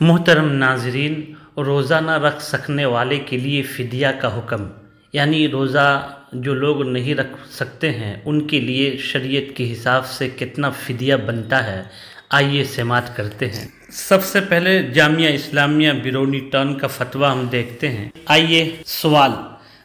मोहतरम नाज़रीन, रोज़ा न रख सकने वाले के लिए फ़िदिया का हुक्म, यानी रोज़ा जो लोग नहीं रख सकते हैं उनके लिए शरीयत के हिसाब से कितना फ़िदिया बनता है, आइए समाअत करते हैं। सबसे पहले जामिया इस्लामिया बिरौनी टाउन का फतवा हम देखते हैं। आइए, सवाल,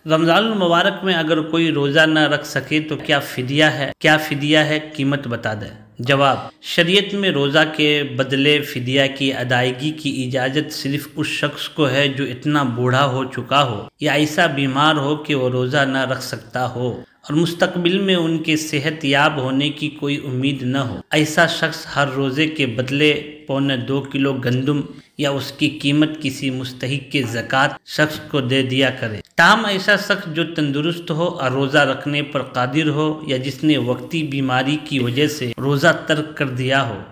रमज़ानुल मुबारक में अगर कोई रोज़ा न रख सके तो क्या फ़िदिया है? क्या फ़िदिया है, कीमत बता दें। जवाब, शरीयत में रोज़ा के बदले फ़िदिया की अदायगी की इजाज़त सिर्फ़ उस शख्स को है जो इतना बूढ़ा हो चुका हो या ऐसा बीमार हो कि वो रोज़ा न रख सकता हो और मुस्तकबिल में उनके सेहत याब होने की कोई उम्मीद न हो। ऐसा शख्स हर रोज़े के बदले 2.25 किलो गंदम या उसकी कीमत किसी मुस्तहिक के ज़कात शख्स को दे दिया करे। ताहम ऐसा शख्स जो तंदुरुस्त हो और रोज़ा रखने पर कादिर हो या जिसने वक्ती बीमारी की वजह से रोज़ा तर्क कर दिया हो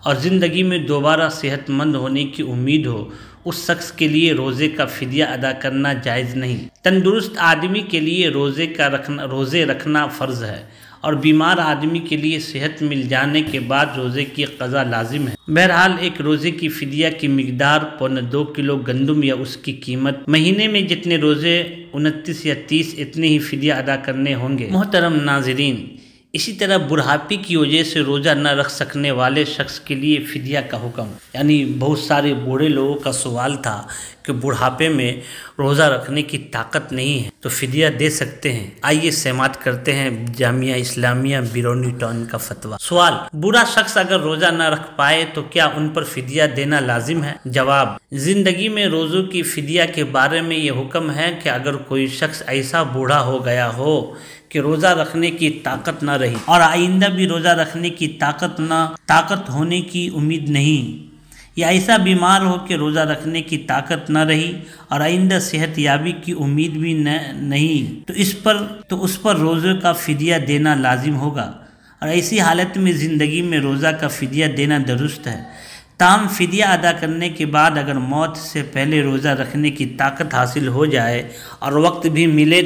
और ज़िंदगी में दोबारा सेहतमंद होने की उम्मीद हो, उस शख्स के लिए रोज़े का फ़िदिया अदा करना जायज़ नहीं। तंदुरुस्त आदमी के लिए रोज़े रखना फ़र्ज़ है और बीमार आदमी के लिए सेहत मिल जाने के बाद रोज़े की क़ज़ा लाजिम है। बहरहाल, एक रोज़े की फ़िदिया की मिकदार 2.25 किलो गंदम या उसकी कीमत, महीने में जितने रोज़े 29 या 30 इतने ही फ़िदिया अदा करने होंगे। मोहतरम नाज़रीन, इसी तरह बुढ़ापे की वजह से रोज़ा न रख सकने वाले शख्स के लिए फ़िदिया का हुक्म, यानी बहुत सारे बूढ़े लोगों का सवाल था कि बुढ़ापे में रोज़ा रखने की ताकत नहीं है तो फ़िदिया दे सकते हैं। आइए समाअत करते हैं जामिया इस्लामिया बिरौनी टाउन का फतवा। सवाल, बूढ़ा शख्स अगर रोज़ा न रख पाए तो क्या उन पर फ़िदिया देना लाजिम है? जवाब, ज़िंदगी में रोज़ों की फ़िदिया के बारे में ये हुक्म है कि अगर कोई शख्स ऐसा बूढ़ा हो गया हो कि रोज़ा रखने की ताकत न रही और आइंदा भी रोज़ा रखने की ताकत होने की उम्मीद नहीं, या ऐसा बीमार हो कि रोज़ा रखने की ताकत न रही और आइंदा सेहत याबी की उम्मीद भी नहीं, तो उस पर रोज़े का फ़िदिया देना लाजिम होगा और ऐसी हालत में ज़िंदगी में रोज़ा का फ़िदिया देना दुरुस्त है। ताहम फ़िदिया अदा करने के बाद अगर मौत से पहले रोज़ा रखने की ताकत हासिल हो जाए और वक्त भी मिले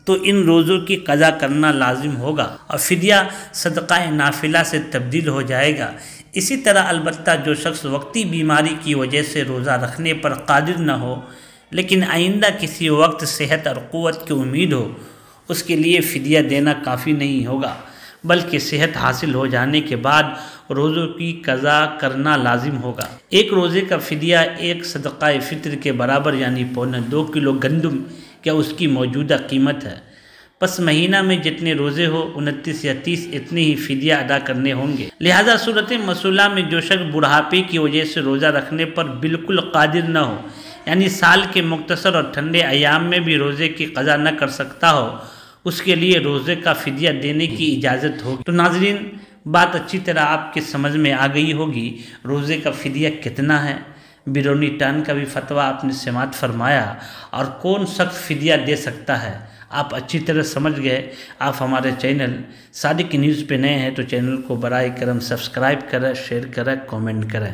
तो इन रोज़ों की क़ज़ा करना लाजिम होगा और फ़िदिया सदक़ाए नाफिला से तब्दील हो जाएगा। इसी तरह अलबत्ता जो शख्स वक्ती बीमारी की वजह से रोज़ा रखने पर कादिर न हो लेकिन आइंदा किसी वक्त सेहत और क़ुव्वत की उम्मीद हो, उसके लिए फ़िदिया देना काफ़ी नहीं होगा, बल्कि सेहत हासिल हो जाने के बाद रोज़ों की क़ज़ा करना लाजिम होगा। एक रोज़े का फ़िदिया एक सदक़ाए फ़ित्र के बराबर, यानी 2.25 किलो गंदम क्या उसकी मौजूदा कीमत है। बस महीना में जितने रोज़े हो 29 या 30 इतने ही फ़िदिया अदा करने होंगे। लिहाजा सूरत मसूला में जो शख्स बुढ़ापे की वजह से रोज़ा रखने पर बिल्कुल कादिर न हो, यानी साल के मुख्तसर और ठंडे अयाम में भी रोज़े की क़ज़ा न कर सकता हो, उसके लिए रोज़े का फ़िदिया देने की इजाज़त होगी। तो नाज़रीन, बात अच्छी तरह आपके समझ में आ गई होगी। रोज़े का फ़िदिया कितना है, बिरौनी टाउन का भी फतवा आपने समाअत फरमाया और कौन शख्स फ़िदिया दे सकता है, आप अच्छी तरह समझ गए। आप हमारे चैनल सादिक न्यूज़ पे नए हैं तो चैनल को बराए करम सब्सक्राइब करें, शेयर करें, कमेंट करें।